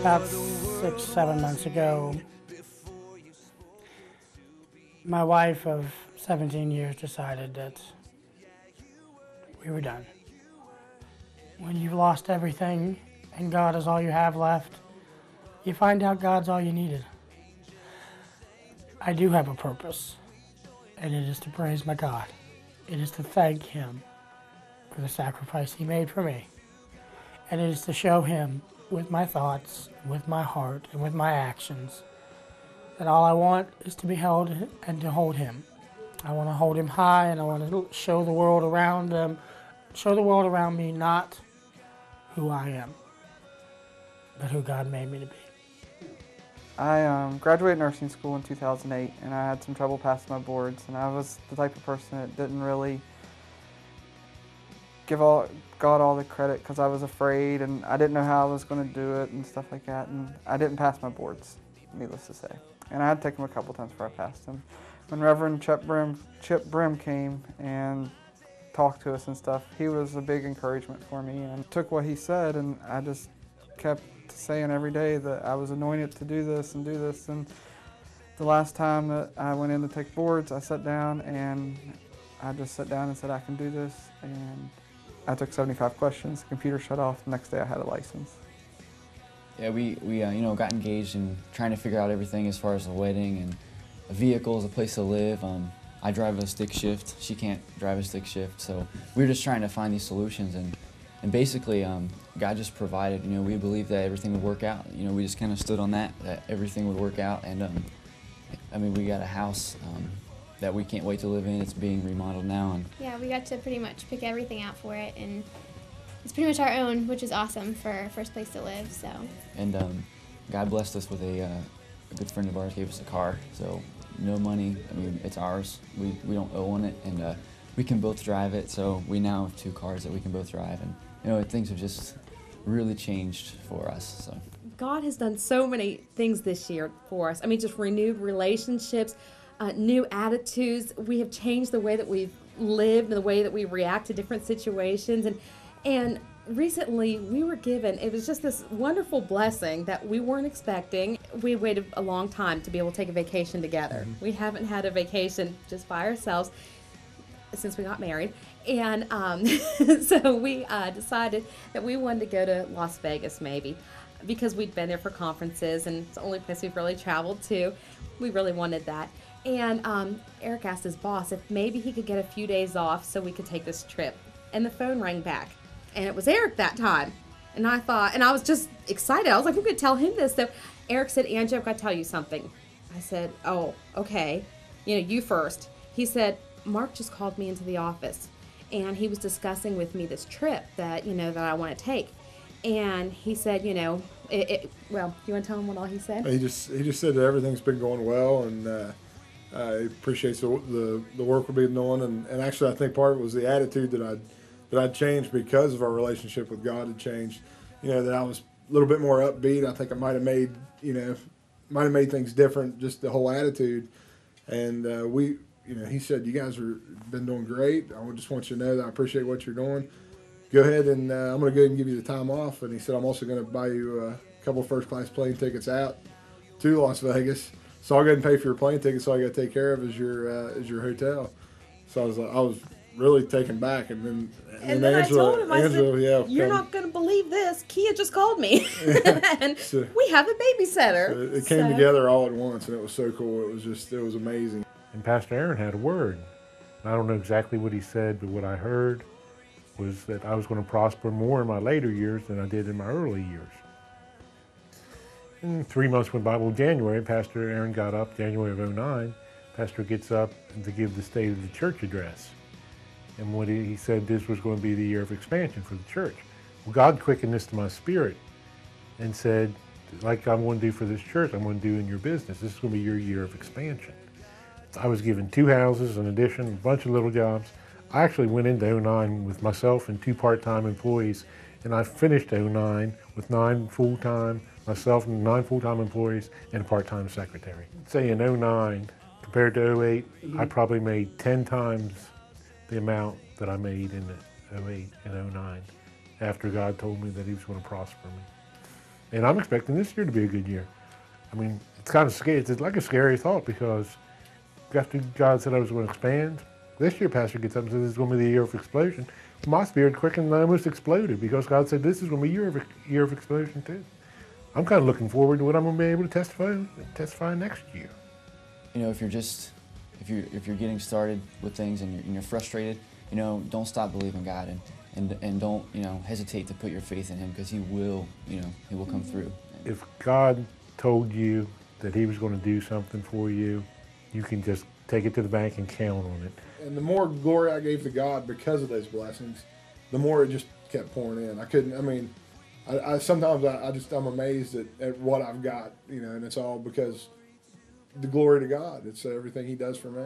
About 6-7 months ago, my wife of 17 years decided that we were done. When you've lost everything and God is all you have left, you find out God's all you needed. I do have a purpose, and it is to praise my God. It is to thank Him for the sacrifice He made for me. And it is to show Him with my thoughts, with my heart, and with my actions that all I want is to be held and to hold Him. I want to hold Him high, and I want to show the world around me not who I am, but who God made me to be. I graduated nursing school in 2008, and I had some trouble passing my boards, and I was the type of person that didn't really give God all the credit because I was afraid, and I didn't know how I was going to do it and stuff like that, and I didn't pass my boards, needless to say. And I had to take them a couple times before I passed them. When Reverend Chip Brim came and talked to us and stuff, he was a big encouragement for me, and took what he said, and I just kept saying every day that I was anointed to do this and do this. And the last time that I went in to take boards, I sat down and I just sat down and said, I can do this. And I took 75 questions, the computer shut off, the next day I had a license. Yeah, we got engaged in trying to figure out everything as far as the wedding and a vehicle, a place to live. I drive a stick shift, she can't drive a stick shift, so we were just trying to find these solutions, and basically God just provided. We believed that everything would work out. We just kind of stood on that everything would work out, and we got a house that we can't wait to live in. It's being remodeled now. And yeah, we got to pretty much pick everything out for it, and it's pretty much our own, which is awesome for our first place to live. So. And God blessed us with a good friend of ours gave us a car, so no money. It's ours. We don't own it, and we can both drive it. So we now have 2 cars that we can both drive, and things have just really changed for us. So God has done so many things this year for us. Just renewed relationships, new attitudes. We have changed the way that we've lived and the way that we react to different situations. And recently we were given, it was just this wonderful blessing that we weren't expecting. We waited a long time to be able to take a vacation together. Mm-hmm. We haven't had a vacation just by ourselves since we got married. And so we decided that we wanted to go to Las Vegas maybe, because we'd been there for conferences and it's the only place we've really traveled to. We really wanted that. And Eric asked his boss if maybe he could get a few days off so we could take this trip. And the phone rang back. And it was Eric that time. And I thought, and I was just excited. I was like, I'm going to tell him this. So Eric said, Angie, I've got to tell you something. I said, oh, okay. You first. He said, Mark just called me into the office, and he was discussing with me this trip that, that I want to take. And he said, well, do you want to tell him what all he said? He just said that everything's been going well, and he appreciates the work we've been doing. And actually, I think part of it was the attitude that I'd changed because of our relationship with God had changed. That I was a little bit more upbeat. I think I might have made things different, just the whole attitude. And he said, you guys have been doing great. I just want you to know that I appreciate what you're doing. Go ahead and I'm going to go ahead and give you the time off. And he said, I'm also going to buy you a couple of first-class plane tickets out to Las Vegas. So I'll go ahead and pay for your plane tickets. All you got to take care of is your hotel. So I was really taken back, and then Angela, I told him, I said, you're come. not going to believe this. Kia just called me, and so, we have a babysitter. So it came together all at once, and it was so cool. It was amazing. And Pastor Aaron had a word. I don't know exactly what he said, but what I heard was that I was going to prosper more in my later years than I did in my early years. And 3 months went by. Well, January, Pastor Aaron got up, January of '09. Pastor gets up to give the State of the Church address. And what he said, this was going to be the year of expansion for the church. Well, God quickened this to my spirit and said, like I'm going to do for this church, I'm going to do in your business. This is going to be your year of expansion. I was given 2 houses, an addition, a bunch of little jobs. I actually went into '09 with myself and 2 part-time employees, and I finished '09 with 9 full-time, myself and 9 full-time employees and a part-time secretary. Say in '09 compared to '08, I probably made 10 times the amount that I made in '08 and '09 after God told me that He was going to prosper me. And I'm expecting this year to be a good year. I mean, it's kind of scary. It's like a scary thought because after God said I was going to expand, this year Pastor gets up and says this is going to be the year of explosion. My spirit quickened and I almost exploded because God said this is going to be a year of explosion too. I'm kind of looking forward to what I'm going to be able to testify next year. You know, if you're getting started with things and you're frustrated, you know, don't stop believing God and don't, you know, hesitate to put your faith in Him, because He will, you know, He will come through. If God told you that He was going to do something for you, you can just take it to the bank and count on it. And the more glory I gave to God because of those blessings, the more it just kept pouring in. I sometimes I'm amazed at what I've got, you know, and it's all because the glory to God. It's everything He does for me.